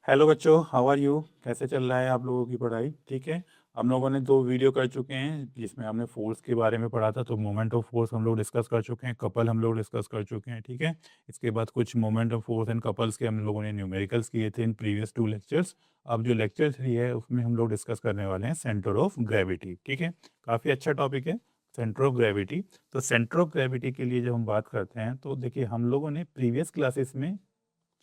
Hello बच्चों, how are you? कैसे चल रहा है आप लोगों की पढ़ाई? ठीक है। हम लोगों ने 2 वीडियो कर चुके हैं जिसमें हमने फोर्स के बारे में पढ़ा था, तो मोमेंट ऑफ फोर्स हम लोग डिस्कस कर चुके हैं, कपल हम लोग डिस्कस कर चुके हैं। ठीक है। इसके बाद कुछ moment of force and couples के हम लोगों ने न्यूमेरिकल्स किए थे इन प्रीवियस 2 लेक्चर्स। अब जो लेक्चर 3 है उसमें हम लोग डिस्कस करने वाले हैं सेंटर ऑफ ग्रेविटी। ठीक है। काफ़ी अच्छा टॉपिक है सेंटर ऑफ ग्रेविटी। तो सेंटर ऑफ ग्रेविटी के लिए जब हम बात करते हैं तो देखिए हम लोगों ने प्रीवियस क्लासेस में,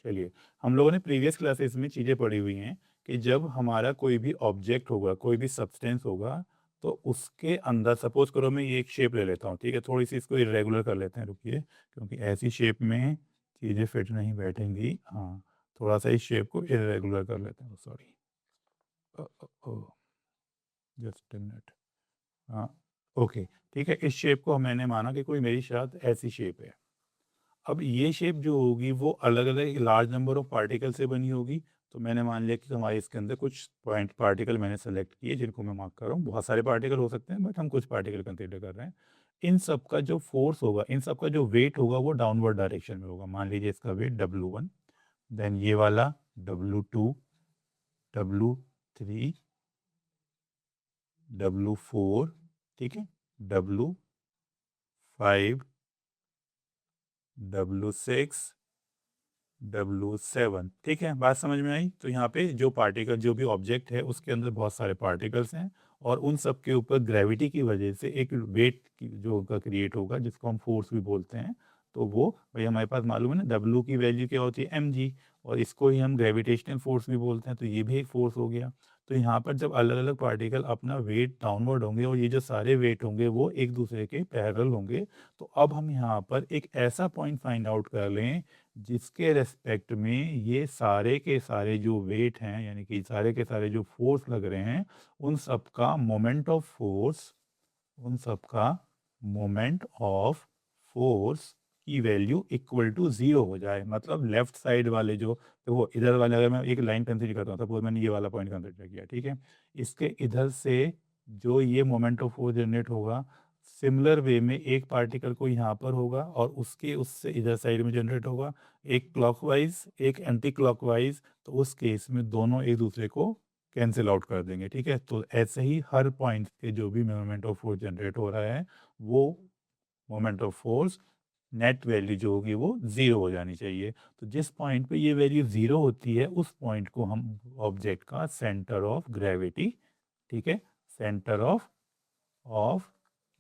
चलिए, हम लोगों ने प्रीवियस क्लासेस में चीज़ें पढ़ी हुई हैं कि जब हमारा कोई भी ऑब्जेक्ट होगा, कोई भी सब्सटेंस होगा, तो उसके अंदर सपोज करो मैं ये एक शेप ले लेता हूँ। ठीक है। थोड़ी सी इसको इरेगुलर कर लेते हैं, रुकिए, क्योंकि ऐसी शेप में चीज़ें फिट नहीं बैठेंगी। हाँ, थोड़ा सा इस शेप को इरेगुलर कर लेते हैं। Sorry, just minute. हाँ, ओके। ठीक है। इस शेप को मैंने माना कि कोई मेरी शायद ऐसी शेप है। अब ये शेप जो होगी वो अलग अलग लार्ज नंबर ऑफ पार्टिकल से बनी होगी। तो मैंने मान लिया कि हमारे इसके अंदर कुछ पॉइंट पार्टिकल मैंने सेलेक्ट किए जिनको मैं मार्क कर रहा हूँ। बहुत सारे पार्टिकल हो सकते हैं बट हम कुछ पार्टिकल कंसीडर कर रहे हैं। इन सब का जो फोर्स होगा, इन सब का जो वेट होगा वो डाउनवर्ड डायरेक्शन में होगा। मान लीजिए इसका वेट W1, देन ये वाला W2, W3, W4, ठीक है, W5, W6, W7। ठीक है, बात समझ में आई? तो यहाँ पे जो पार्टिकल, जो भी ऑब्जेक्ट है उसके अंदर बहुत सारे पार्टिकल्स हैं और उन सब के ऊपर ग्रेविटी की वजह से एक वेट जो उनका क्रिएट होगा जिसको हम फोर्स भी बोलते हैं। तो वो भाई हमारे पास मालूम है ना, W की वैल्यू क्या होती है, mg, और इसको ही हम ग्रेविटेशनल फोर्स भी बोलते हैं। तो ये भी एक फोर्स हो गया। तो यहाँ पर जब अलग अलग पार्टिकल अपना वेट डाउनवर्ड होंगे और ये जो सारे वेट होंगे वो एक दूसरे के पैरेलल होंगे, तो अब हम यहाँ पर एक ऐसा पॉइंट फाइंड आउट कर लें जिसके रेस्पेक्ट में ये सारे के सारे जो वेट हैं, यानी कि सारे के सारे जो फोर्स लग रहे हैं, उन सब का मोमेंट ऑफ फोर्स, उन सब का मोमेंट ऑफ फोर्स की वैल्यू इक्वल टू 0 हो जाए। मतलब लेफ्ट साइड वाले जो, तो वो इधर वाले, अगर मैं एक लाइन कंसीडर करता हूँ, सपोज मैंने ये वाला पॉइंट कंसीडर किया, ठीक है, इसके इधर से जो ये मोमेंट ऑफ फोर्स जनरेट होगा, सिमिलर वे में एक पार्टिकल को यहाँ पर होगा और उसके उससे इधर साइड में जनरेट होगा, एक क्लॉकवाइज एक एंटी क्लॉकवाइज। तो उस केस में दोनों एक दूसरे को कैंसिल आउट कर देंगे। ठीक है। तो ऐसे ही हर पॉइंट के जो भी मोमेंट ऑफ फोर्स जनरेट हो रहा है, वो moment of force net value जो होगी वो 0 हो जानी चाहिए। तो जिस पॉइंट पे ये वैल्यू 0 होती है उस पॉइंट को हम ऑब्जेक्ट का सेंटर ऑफ ग्रेविटी, ठीक है, सेंटर ऑफ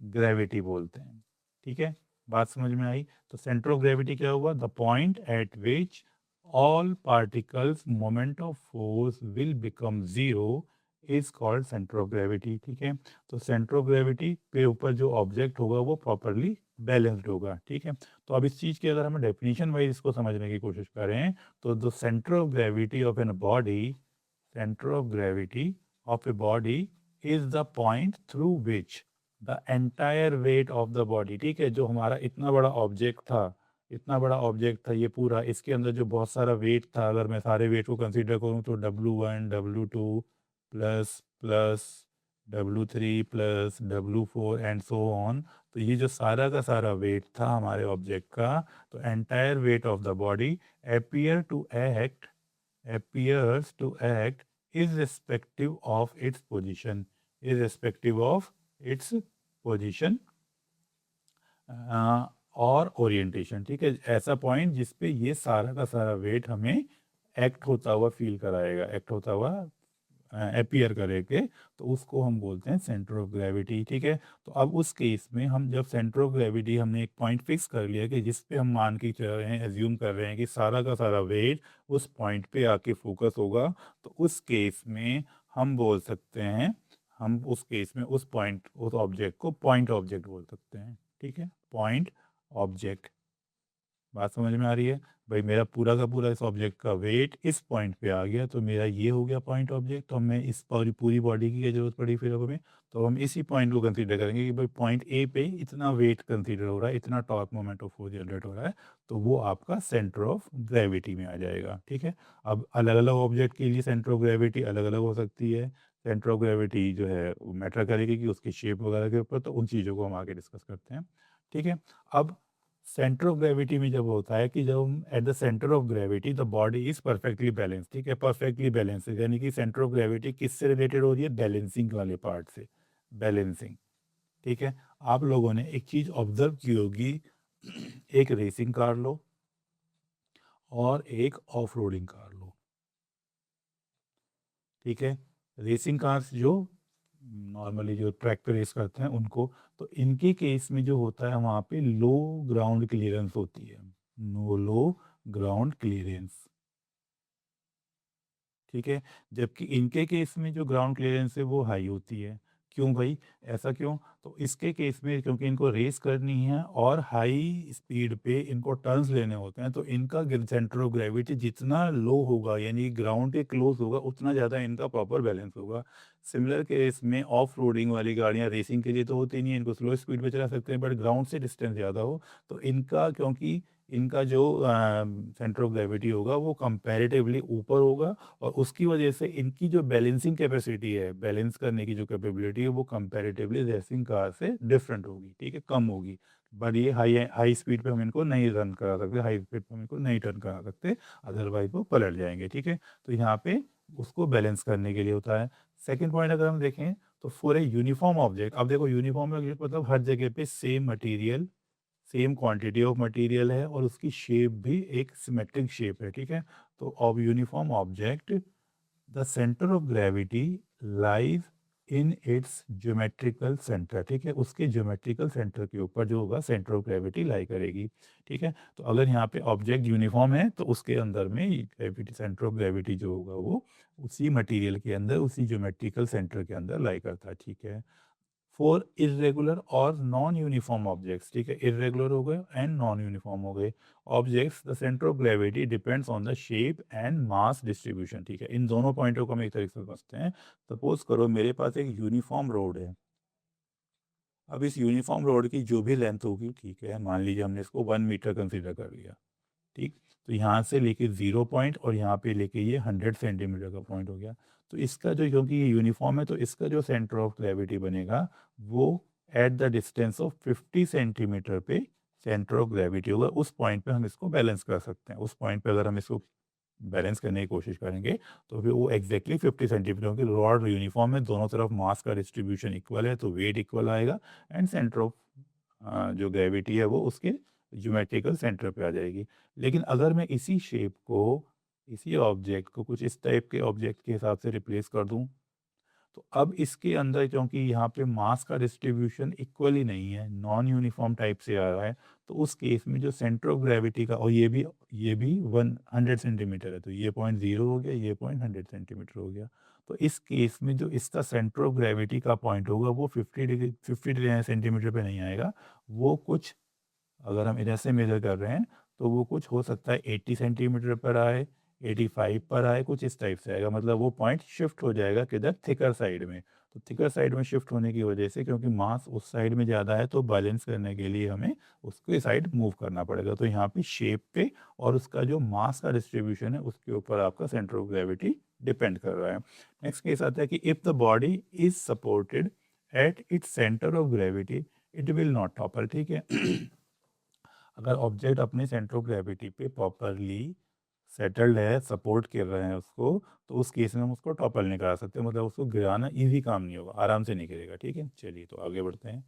ग्रेविटी बोलते हैं। ठीक है, बात समझ में आई? तो सेंटर ऑफ ग्रेविटी क्या हुआ? The point eight which all particles moment of force will become 0 is called centre of gravity. ठीक है। तो सेंटर ऑफ ग्रेविटी के ऊपर जो ऑब्जेक्ट होगा वो प्रॉपरली बैलेंस्ड होगा। ठीक है। तो अब इस चीज़ की अगर हम डेफिनेशन वाइज इसको समझने की कोशिश करें तो the centre of gravity of an body, center of gravity of a body is the point through which the entire weight of the body, ठीक है, जो हमारा इतना बड़ा ऑब्जेक्ट था, इतना बड़ा ऑब्जेक्ट था ये पूरा, इसके अंदर जो बहुत सारा वेट था, अगर मैं सारे वेट को कंसीडर करूँ तो W1, W2 plus plus W3 plus W4 and so on, तो ये जो सारा का सारा वेट था हमारे ऑब्जेक्ट का, तो entire weight of the body appear to act appears to act irrespective of its position, irrespective of its position और ओरिएंटेशन। ठीक है, ऐसा पॉइंट जिसपे ये सारा का सारा वेट हमें एक्ट होता हुआ फील कराएगा, एक्ट होता हुआ अपीयर करेंगे, तो उसको हम बोलते हैं सेंटर ऑफ ग्रेविटी। ठीक है। तो अब उस केस में हम जब सेंटर ऑफ ग्रेविटी, हमने एक पॉइंट फिक्स कर लिया कि जिस पे हम मान के चल रहे हैं, एज्यूम कर रहे हैं कि सारा का सारा वेट उस पॉइंट पे आके फोकस होगा, तो उस केस में हम बोल सकते हैं, हम उस केस में उस पॉइंट, उस ऑब्जेक्ट को पॉइंट ऑब्जेक्ट बोल सकते हैं। ठीक है, पॉइंट ऑब्जेक्ट। बात समझ में आ रही है? भाई मेरा पूरा का पूरा इस ऑब्जेक्ट का वेट इस पॉइंट पे आ गया तो मेरा ये हो गया पॉइंट ऑब्जेक्ट। तो हमें इस पूरी बॉडी की क्या जरूरत पड़ी फिर हमें? तो हम इसी पॉइंट को कंसीडर करेंगे कि भाई पॉइंट ए पे इतना वेट कंसीडर हो रहा है, इतना torque moment of force generate हो रहा है, तो वो आपका सेंटर ऑफ ग्रेविटी में आ जाएगा। ठीक है। अब अलग अलग ऑब्जेक्ट के लिए सेंटर ऑफ ग्रेविटी अलग अलग हो सकती है। सेंटर ऑफ ग्रेविटी जो है वो मैटर करेगी कि उसकी शेप वगैरह के ऊपर, तो उन चीज़ों को हम आगे डिस्कस करते हैं। ठीक है। अब सेंटर ऑफ ग्रेविटी में जब होता है कि जब हम at the centre of gravity the body is perfectly balance, ठीक है, परफेक्टली बैलेंस यानी कि सेंटर ऑफ ग्रेविटी किससे रिलेटेड हो रही है, बैलेंसिंग वाले पार्ट से, बैलेंसिंग, ठीक है। आप लोगों ने एक चीज ऑब्जर्व की होगी, एक रेसिंग कार लो और एक ऑफ रोडिंग कार लो, ठीक है। रेसिंग कार्स जो नॉर्मली जो ट्रैक पे रेस करते हैं उनको, तो इनके केस में जो होता है वहाँ पे लो ग्राउंड क्लियरेंस होती है, नो लो ग्राउंड क्लियरेंस, ठीक है। जबकि इनके केस में जो ग्राउंड क्लियरेंस है वो हाई होती है। क्यों भाई, ऐसा क्यों? तो इसके केस में क्योंकि इनको रेस करनी है और हाई स्पीड पे इनको टर्न्स लेने होते हैं, तो इनका सेंटर ऑफ ग्रेविटी जितना लो होगा यानी ग्राउंड के क्लोज होगा उतना ज़्यादा इनका प्रॉपर बैलेंस होगा। सिमिलर केस में ऑफ रोडिंग वाली गाड़ियाँ रेसिंग के लिए तो होती नहीं है, इनको स्लो स्पीड पे चला सकते हैं, बट ग्राउंड से डिस्टेंस ज़्यादा हो तो इनका, क्योंकि इनका जो सेंटर ऑफ ग्रेविटी होगा वो कंपैरेटिवली ऊपर होगा और उसकी वजह से इनकी जो बैलेंसिंग कैपेसिटी है, बैलेंस करने की जो कैपेबिलिटी है वो कंपैरेटिवली रेसिंग कार से डिफरेंट होगी, ठीक है, कम होगी। बट ये हाई हाई स्पीड पे हम इनको नहीं रन करा सकते, हाई स्पीड पे हम इनको नहीं टर्न करा सकते, अदरवाइज वो पलट जाएंगे, ठीक है। तो यहाँ पे उसको बैलेंस करने के लिए होता है। सेकेंड पॉइंट अगर हम देखें तो फॉर ए यूनिफॉर्म ऑब्जेक्ट, अब देखो यूनिफॉर्म ऑब्जेक्ट मतलब हर जगह पे same material, same quantity of material है और उसकी शेप भी एक सिमेट्रिक शेप है, ठीक है। तो of uniform object the centre of gravity lies in its geometrical centre, ठीक है, उसके ज्योमेट्रिकल सेंटर के ऊपर जो होगा सेंटर ऑफ ग्रेविटी लाई करेगी, ठीक है। तो अगर यहाँ पे ऑब्जेक्ट यूनिफॉर्म है तो उसके अंदर में ग्रेविटी, सेंटर ऑफ ग्रेविटी जो होगा वो उसी मटेरियल के अंदर, उसी ज्योमेट्रिकल सेंटर के अंदर लाई करता है, ठीक है। फॉर इरेगुलर और नॉन यूनिफॉर्म ऑब्जेक्ट्स, ठीक है, इरेगुलर हो गए एंड नॉन यूनिफॉर्म हो गए objects, the centre of gravity depends on the shape and mass distribution, ठीक है। इन दोनों पॉइंटों को हम एक तरीके से समझते हैं। सपोज करो मेरे पास एक यूनिफॉर्म रोड है, अब इस यूनिफॉर्म रोड की जो भी लेंथ होगी, ठीक है, मान लीजिए हमने इसको 1 मीटर कंसिडर कर लिया, ठीक। तो यहाँ से लेके 0 पॉइंट और यहाँ पे लेके ये 100 सेंटीमीटर का पॉइंट हो गया। तो इसका जो, क्योंकि ये यूनिफॉर्म है तो इसका जो सेंटर ऑफ ग्रेविटी बनेगा वो at the distance of 50 centimetre पे सेंटर ऑफ ग्रेविटी होगा। उस पॉइंट पे हम इसको बैलेंस कर सकते हैं। उस पॉइंट पे अगर हम इसको बैलेंस करने की कोशिश करेंगे तो फिर वो एग्जैक्टली 50 सेंटीमीटर की रॉड यूनिफॉर्म है, दोनों तरफ मास का डिस्ट्रीब्यूशन इक्वल है तो वेट इक्वल आएगा एंड सेंटर ऑफ जो ग्रेविटी है वो उसके ज्योमेट्रिकल सेंटर पे आ जाएगी। लेकिन अगर मैं इसी शेप को, इसी ऑब्जेक्ट को कुछ इस टाइप के ऑब्जेक्ट के हिसाब से रिप्लेस कर दूं, तो अब इसके अंदर क्योंकि यहाँ पे मास का डिस्ट्रीब्यूशन इक्वली नहीं है, नॉन यूनिफॉर्म टाइप से आ रहा है, तो उस केस में जो सेंटर ऑफ ग्रेविटी का, और ये भी 100 सेंटीमीटर है, तो ये पॉइंट 0 हो गया, ये पॉइंट 100 सेंटीमीटर हो गया। तो इस केस में जो इसका सेंटर ऑफ ग्रेविटी का पॉइंट होगा वो 50 सेंटीमीटर पे नहीं आएगा, वो कुछ, अगर हम इधर से मेजर कर रहे हैं तो वो कुछ हो सकता है 80 सेंटीमीटर पर आए, 85 पर आए, कुछ इस टाइप से आएगा। मतलब वो पॉइंट शिफ्ट हो जाएगा किधर, थिकर साइड में। तो थिकर साइड में शिफ्ट होने की वजह से, क्योंकि मास उस साइड में ज़्यादा है तो बैलेंस करने के लिए हमें उसके साइड मूव करना पड़ेगा। तो यहाँ पे शेप पे और उसका जो मास का डिस्ट्रीब्यूशन है उसके ऊपर आपका सेंटर ऑफ ग्रेविटी डिपेंड कर रहा है। नेक्स्ट केस आता है कि if the body is supported at its centre of gravity it will not topper, ठीक है। अगर ऑब्जेक्ट अपने सेंटर ऑफ ग्रेविटी पे प्रॉपरली सेटल्ड है, सपोर्ट कर रहे हैं उसको, तो उस केस में हम उसको टॉपल नहीं करा सकते, मतलब उसको गिराना इजी काम नहीं होगा, आराम से नहीं गिरेगा, ठीक है। चलिए तो आगे बढ़ते हैं।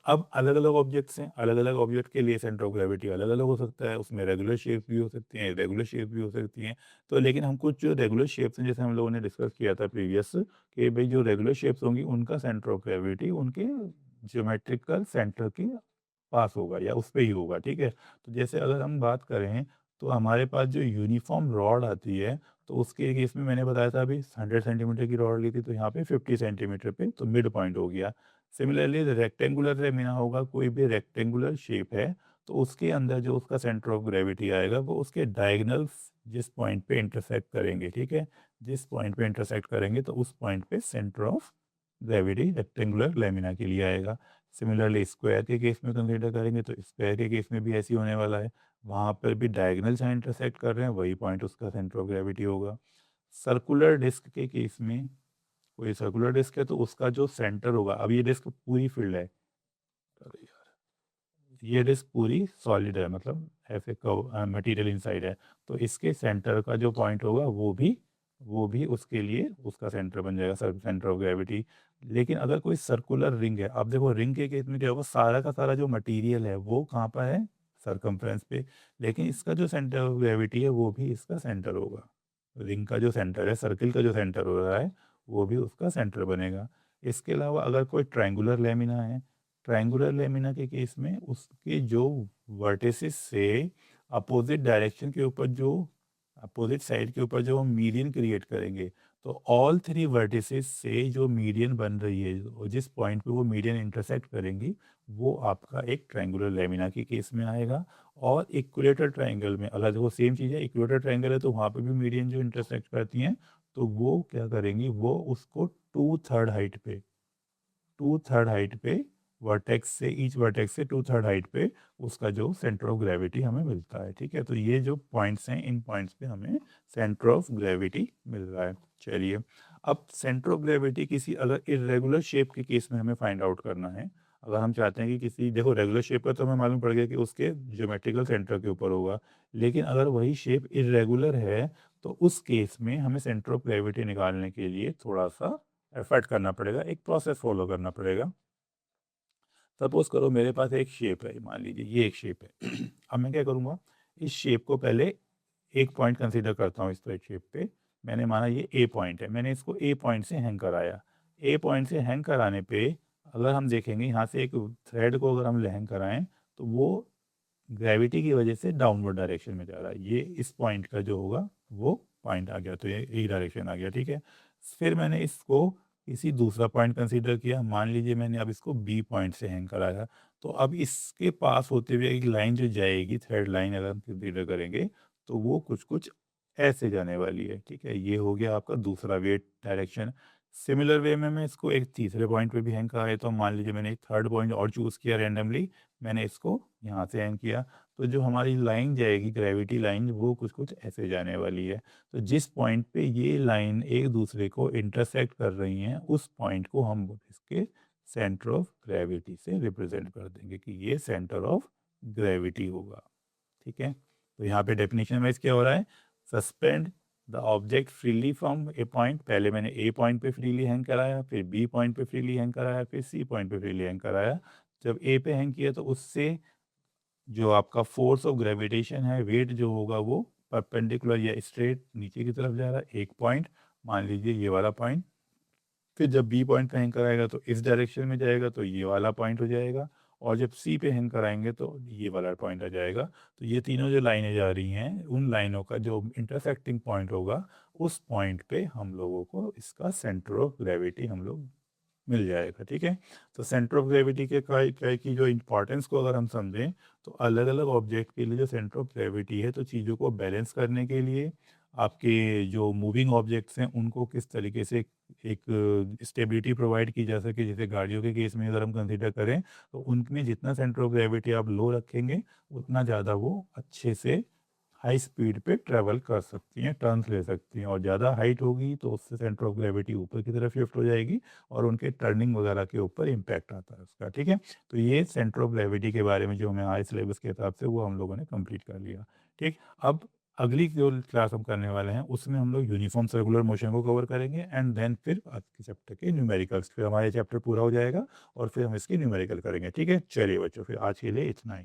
अब अलग अलग ऑब्जेक्ट्स हैं, अलग अलग ऑब्जेक्ट के लिए सेंटर ऑफ ग्रेविटी अलग अलग हो सकता है, उसमें रेगुलर शेप भी हो सकती हैं, इरेगुलर शेप भी हो सकती हैं। तो लेकिन हम कुछ जो रेगुलर शेप्स हैं, जैसे हम लोगों ने डिस्कस किया था प्रीवियस, कि भाई जो रेगुलर शेप्स होंगी उनका सेंटर ऑफ ग्रेविटी उनके ज्योमेट्रिकल सेंटर के पास होगा या उस पे ही होगा, ठीक है। तो जैसे अगर हम बात करें तो हमारे पास जो यूनिफॉर्म रॉड आती है, तो उसके केस में मैंने बताया था अभी 100 सेंटीमीटर की रॉड ली थी, तो यहाँ पे 50 सेंटीमीटर पे तो मिड पॉइंट हो गया। सिमिलरली रेक्टेंगुलर लेमिना होगा, कोई भी रेक्टेंगुलर शेप है तो उसके अंदर जो उसका सेंटर ऑफ ग्रेविटी आएगा वो उसके डायगनल्स जिस पॉइंट पे इंटरसेक्ट करेंगे, ठीक है, जिस पॉइंट पे इंटरसेक्ट करेंगे तो उस पॉइंट पे centre of gravity rectangular lamina के लिए आएगा। सिमिलरली स्क्वायर के केस में कंसीडर करेंगे तो स्क्वायर के केस में भी ऐसी होने वाला है, वहाँ पर भी डायगनल जहाँ इंटरसेक्ट कर रहे हैं वही पॉइंट उसका सेंटर ऑफ ग्रेविटी होगा। सर्कुलर डिस्क के केस में, कोई सर्कुलर डिस्क है तो उसका जो सेंटर होगा, अब ये डिस्क पूरी फील्ड है, अरे यार ये डिस्क पूरी सॉलिड है, मतलब ऐसे मटेरियल इनसाइड है, तो इसके सेंटर का जो पॉइंट होगा वो भी उसके लिए उसका सेंटर बन जाएगा, सेंटर ऑफ ग्रेविटी। लेकिन अगर कोई सर्कुलर रिंग है, अब देखो रिंग के केस में क्या होगा, सारा का सारा जो मटेरियल है वो कहाँ पर है, सरकमफ्रेंस पे, लेकिन इसका जो सेंटर ऑफ ग्रेविटी है वो भी इसका सेंटर होगा। रिंग का जो सेंटर है, सर्किल का जो सेंटर हो रहा है, वो भी उसका सेंटर बनेगा। इसके अलावा अगर कोई ट्रायंगुलर लेमिना है, ट्रायंगुलर लेमिना के केस में उसके जो वर्टिसेस से अपोजिट डायरेक्शन के ऊपर जो अपोजिट साइड के ऊपर जो हम मीडियन क्रिएट करेंगे, तो ऑल थ्री वर्टिसेस से जो मीडियन बन रही है और जिस पॉइंट पे वो मीडियन इंटरसेक्ट करेंगी, वो आपका एक ट्रायंगुलर लेमिना के केस में आएगा। और इक्विलेटरल ट्रायंगल में अगर देखो सेम चीज़ है, इक्विलेटरल ट्रायंगल है तो वहाँ पे भी मीडियन जो इंटरसेक्ट करती हैं, तो वो क्या करेंगी, वो उसको टू थर्ड हाइट पे वर्टेक्स से, ईच वर्टेक्स से टू थर्ड हाइट पे उसका जो सेंटर ऑफ ग्रेविटी हमें मिलता है। ठीक है, तो ये जो पॉइंट्स हैं, इन पॉइंट्स पे हमें सेंटर ऑफ ग्रेविटी मिल रहा है। चलिए, अब सेंटर ऑफ ग्रेविटी किसी अगर इरेगुलर शेप के केस में हमें फाइंड आउट करना है, अगर हम चाहते हैं कि किसी, देखो रेगुलर शेप का तो हमें मालूम पड़ गया कि उसके ज्योमेट्रिकल सेंटर के ऊपर होगा, लेकिन अगर वही शेप इरेगुलर है तो उस केस में हमें सेंटर ऑफ ग्रेविटी निकालने के लिए थोड़ा सा एफर्ट करना पड़ेगा, एक प्रोसेस फॉलो करना पड़ेगा। सपोज करो मेरे पास एक शेप है, मान लीजिए ये एक शेप है। अब मैं क्या करूँगा, इस शेप को पहले एक पॉइंट कंसीडर करता हूँ इस पर शेप पे। मैंने माना ये ए पॉइंट है, मैंने इसको ए पॉइंट से हैंग कराया। ए पॉइंट से हैंग कराने पे अगर हम देखेंगे यहाँ से एक थ्रेड को अगर हम हैंग कराएं, तो वो ग्रेविटी की वजह से डाउनवर्ड डायरेक्शन में जा रहा है। ये इस पॉइंट का जो होगा वो पॉइंट आ गया, तो ये एक डायरेक्शन आ गया। ठीक है, फिर मैंने इसको किसी दूसरा पॉइंट कंसीडर किया, मान लीजिए मैंने अब इसको बी पॉइंट से हैंग कराया, तो अब इसके पास होते हुए एक लाइन जो जाएगी, थ्रेड लाइन अगर हम कंसीडर करेंगे, तो वो कुछ कुछ ऐसे जाने वाली है। ठीक है, ये हो गया आपका दूसरा वेट डायरेक्शन। सिमिलर वे में मैं इसको एक तीसरे पॉइंट पे भी हैंग कराया, तो मान लीजिए मैंने एक थर्ड पॉइंट और चूज़ किया रैंडमली, मैंने इसको यहाँ से हैंग किया, तो जो हमारी लाइन जाएगी, ग्रेविटी लाइन, वो कुछ कुछ ऐसे जाने वाली है। तो जिस पॉइंट पे ये लाइन एक दूसरे को इंटरसेक्ट कर रही हैं, उस पॉइंट को हम इसके सेंटर ऑफ ग्रेविटी से रिप्रेजेंट कर देंगे कि ये सेंटर ऑफ ग्रेविटी होगा। ठीक है, तो यहाँ पे डेफिनेशन वाइज क्या हो रहा है, suspend the object freely from A point. पहले मैंने ए पॉइंट पे फ्रीली हैंग कराया, फिर बी पॉइंट पे फ्रीली हैंग कराया, फिर सी पॉइंट पे फ्रीली हैंग कराया। जब ए पे हैंग किया तो उससे जो आपका फोर्स ऑफ ग्रेविटेशन है, वेट जो होगा वो परपेंडिकुलर या स्ट्रेट नीचे की तरफ जा रहा है, एक पॉइंट, मान लीजिए ये वाला पॉइंट। फिर जब बी पॉइंट पे हैंग कराएगा तो इस डायरेक्शन में जाएगा, तो ये वाला पॉइंट हो जाएगा। और जब सी पे हैंग कराएंगे तो ये वाला पॉइंट आ जाएगा। तो ये तीनों जो लाइनें जा रही हैं, उन लाइनों का जो इंटरसेक्टिंग पॉइंट होगा, उस पॉइंट पे हम लोगों को इसका सेंटर ऑफ ग्रेविटी हम लोग मिल जाएगा। ठीक है, तो सेंटर ऑफ ग्रेविटी के की जो इम्पोर्टेंस को अगर हम समझें, तो अलग अलग ऑब्जेक्ट के लिए जो सेंटर ऑफ ग्रेविटी है, तो चीज़ों को बैलेंस करने के लिए आपके जो मूविंग ऑब्जेक्ट्स हैं उनको किस तरीके से एक स्टेबिलिटी प्रोवाइड की जा सके, जैसे गाड़ियों के केस में अगर हम कंसिडर करें, तो उनमें जितना सेंटर ऑफ ग्रेविटी आप लो रखेंगे, उतना ज़्यादा वो अच्छे से हाई स्पीड पे ट्रेवल कर सकती हैं, टर्न्स ले सकती हैं। और ज़्यादा हाइट होगी तो उससे सेंटर ऑफ ग्रेविटी ऊपर की तरफ शिफ्ट हो जाएगी और उनके टर्निंग वगैरह के ऊपर इम्पैक्ट आता है उसका। ठीक है, तो ये सेंटर ऑफ ग्रेविटी के बारे में जो हमें आए सिलेबस के हिसाब से वो हम लोगों ने कंप्लीट कर लिया। ठीक, अब अगली जो क्लास हम करने वाले हैं उसमें हम लोग यूनिफॉर्म सर्कुलर मोशन को कवर करेंगे, एंड देन फिर आज के चैप्टर के न्यूमेरिकल्स, फिर हमारा चैप्टर पूरा हो जाएगा और फिर हम इसकी न्यूमेरिकल करेंगे। ठीक है, चलिए बच्चों, फिर आज के लिए इतना ही।